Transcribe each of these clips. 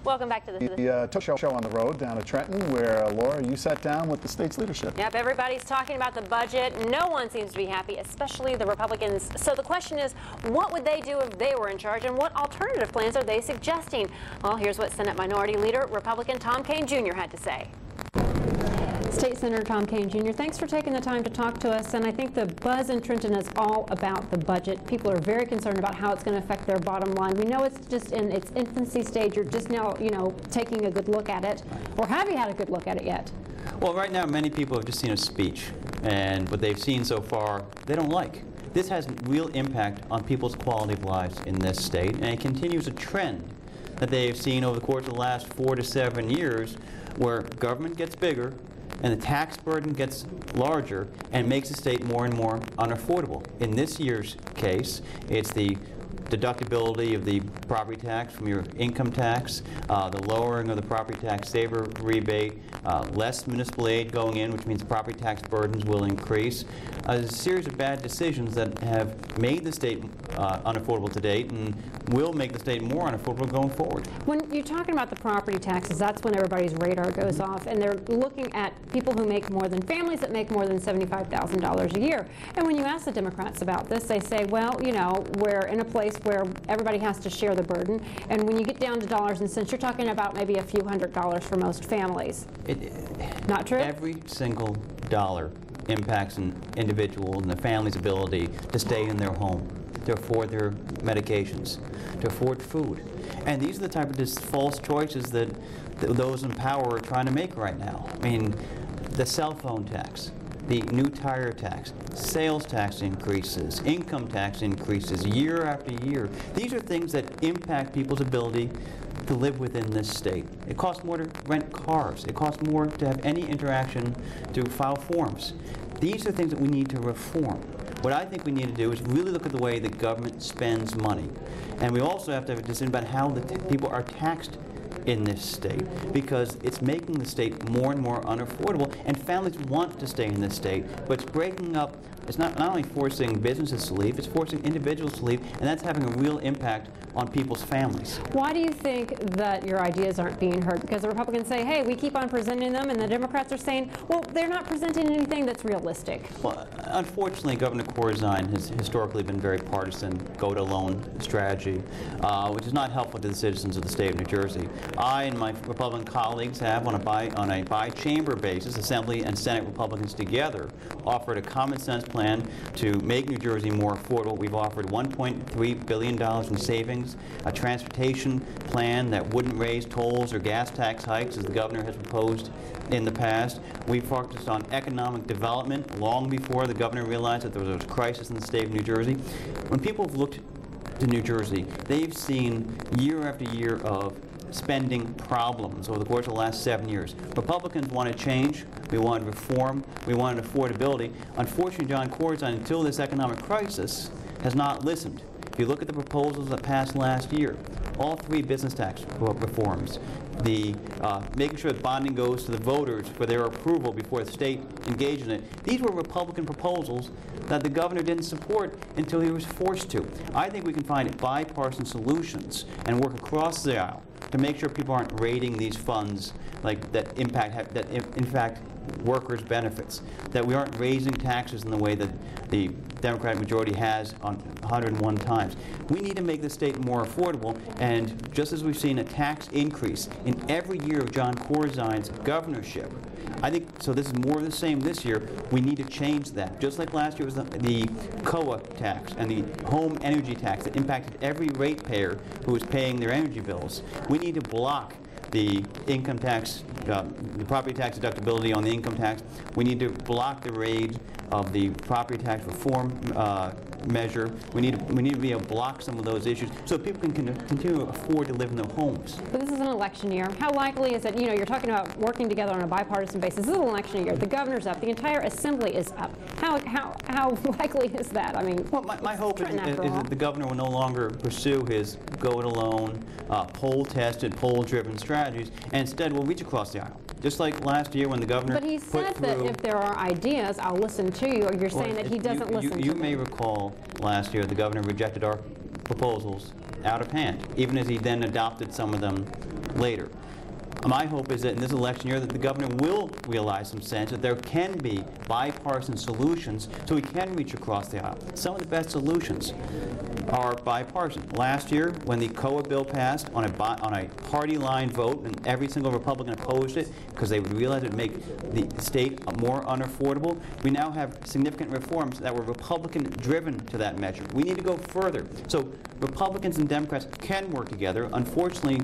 Welcome back to the talk show on the road down at Trenton, where, Laura, you sat down with the state's leadership. Yep, everybody's talking about the budget. No one seems to be happy, especially the Republicans. So the question is, what would they do if they were in charge, and what alternative plans are they suggesting? Well, here's what Senate Minority Leader Republican Tom Kean Jr. had to say. State Senator Tom Kean Jr., thanks for taking the time to talk to us. And I think the buzz in Trenton is all about the budget. People are very concerned about how it's going to affect their bottom line. We know it's just in its infancy stage. You're just now, taking a good look at it. Or have you had a good look at it yet? Well, right now, many people have just seen a speech. And what they've seen so far, they don't like. This has real impact on people's quality of lives in this state. And it continues a trend that they've seen over the course of the last 4 to 7 years, where government gets bigger, and the tax burden gets larger and makes the state more and more unaffordable. In this year's case, it's the deductibility of the property tax from your income tax, the lowering of the property tax saver rebate, less municipal aid going in, which means property tax burdens will increase. A series of bad decisions that have made the state unaffordable to date and will make the state more unaffordable going forward. When you're talking about the property taxes, that's when everybody's radar goes off, and they're looking at people who make more than, families that make more than $75,000 a year. And when you ask the Democrats about this, they say, well, we're in a place where everybody has to share the burden, and when you get down to dollars and cents, you're talking about maybe a few $100s for most families. Not true? Every single dollar impacts an individual and the family's ability to stay in their home, to afford their medications, to afford food. And these are the type of false choices that those in power are trying to make right now. I mean, the cell phone tax, the new tire tax, sales tax increases, income tax increases year after year. These are things that impact people's ability to live within this state. It costs more to rent cars. It costs more to have any interaction to file forms. These are things that we need to reform. What I think we need to do is really look at the way the government spends money. And we also have to have a decision about how the people are taxed in this state, because it's making the state more and more unaffordable, and families want to stay in this state, but it's breaking up. It's not only forcing businesses to leave, it's forcing individuals to leave, and that's having a real impact on people's families. Why do you think that your ideas aren't being heard? Because the Republicans say, hey, we keep on presenting them, and the Democrats are saying, well, they're not presenting anything that's realistic. Well, unfortunately, Governor Corzine has historically been very partisan, go-it-alone strategy, which is not helpful to the citizens of the state of New Jersey. I and my Republican colleagues have, on a by-chamber basis, Assembly and Senate Republicans together, offered a common-sense plan to make New Jersey more affordable. We've offered $1.3 billion in savings, a transportation plan that wouldn't raise tolls or gas tax hikes as the governor has proposed in the past. We focused on economic development long before the governor realized that there was a crisis in the state of New Jersey. When people have looked to New Jersey, they've seen year after year of spending problems over the course of the last 7 years. Republicans wanted change, we wanted reform, we wanted affordability. Unfortunately, John Corzine, until this economic crisis, has not listened. If you look at the proposals that passed last year, all 3 business tax reforms, the making sure that bonding goes to the voters for their approval before the state engaged in it, these were Republican proposals that the governor didn't support until he was forced to. I think we can find bipartisan solutions and work across the aisle to make sure people aren't raiding these funds that in fact workers' benefits, that we aren't raising taxes in the way that the Democratic majority has on 101 times. We need to make the state more affordable, and just as we've seen a tax increase in every year of John Corzine's governorship, I think, so this is more of the same this year, we need to change that. Just like last year was the COA tax and the home energy tax that impacted every ratepayer who was paying their energy bills. We need to block the income tax, the property tax deductibility on the income tax. We need to block the raid of the property tax reform measure. We need to be able to block some of those issues so people can continue to afford to live in their homes. But this is an election year. How likely is it, you're talking about working together on a bipartisan basis. This is an election year. The governor's up. The entire assembly is up. How likely is that? I mean, well, my hope is that the governor will no longer pursue his go-it-alone, poll-tested, poll-driven strategies, and instead will reach across the aisle. Just like last year when the governor But he said that if there are ideas, I'll listen to you, or you're saying that he doesn't listen to me. You may recall last year the governor rejected our proposals out of hand, even as he then adopted some of them later. My hope is that in this election year that the governor will realize some sense that there can be bipartisan solutions so we can reach across the aisle. Some of the best solutions are bipartisan. Last year, when the COA bill passed on a party line vote, and every single Republican opposed it because they would realize it would make the state more unaffordable, we now have significant reforms that were Republican-driven to that measure. We need to go further. So Republicans and Democrats can work together. Unfortunately,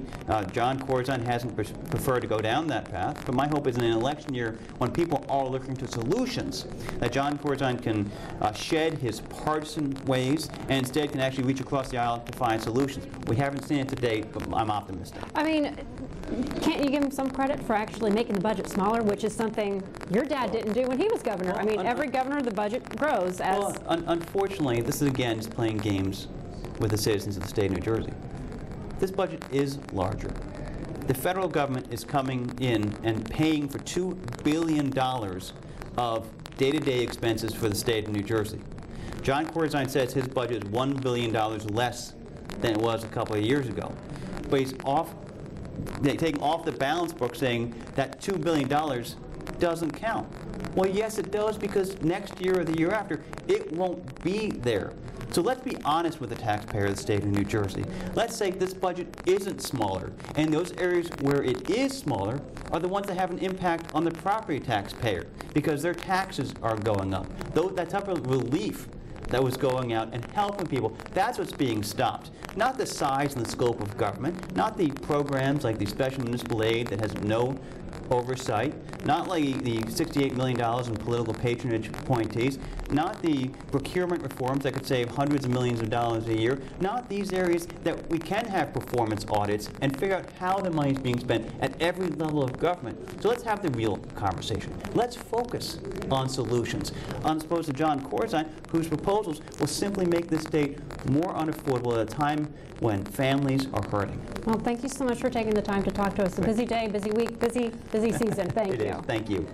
John Corzine hasn't preferred to go down that path, but my hope is in an election year when people are looking to solutions, that John Corzine can shed his partisan ways and instead can actually reach across the aisle to find solutions. We haven't seen it to date, but I'm optimistic. I mean, can't you give him some credit for actually making the budget smaller, which is something your dad didn't do when he was governor? Well, I mean, every governor, the budget grows as... Well, unfortunately, this is again just playing games with the citizens of the state of New Jersey. This budget is larger. The federal government is coming in and paying for $2 billion of day-to-day expenses for the state of New Jersey. John Corzine says his budget is $1 billion less than it was a couple of years ago. But he's taking off the balance book saying that $2 billion doesn't count. Well, yes, it does, because next year or the year after, it won't be there. So let's be honest with the taxpayer of the state of New Jersey. Let's say this budget isn't smaller, and those areas where it is smaller are the ones that have an impact on the property taxpayer because their taxes are going up. That type of relief that was going out and helping people, that's what's being stopped. Not the size and the scope of government, not the programs like the special municipal aid that has no oversight, not like the $68 million in political patronage appointees, not the procurement reforms that could save hundreds of millions of dollars a year, not these areas that we can have performance audits and figure out how the money is being spent at every level of government. So let's have the real conversation. Let's focus on solutions, as opposed to John Corzine, whose proposals will simply make this state more unaffordable at a time when families are hurting. Well, thank you so much for taking the time to talk to us. A busy day, busy week, busy season. Thank you. It is. Thank you.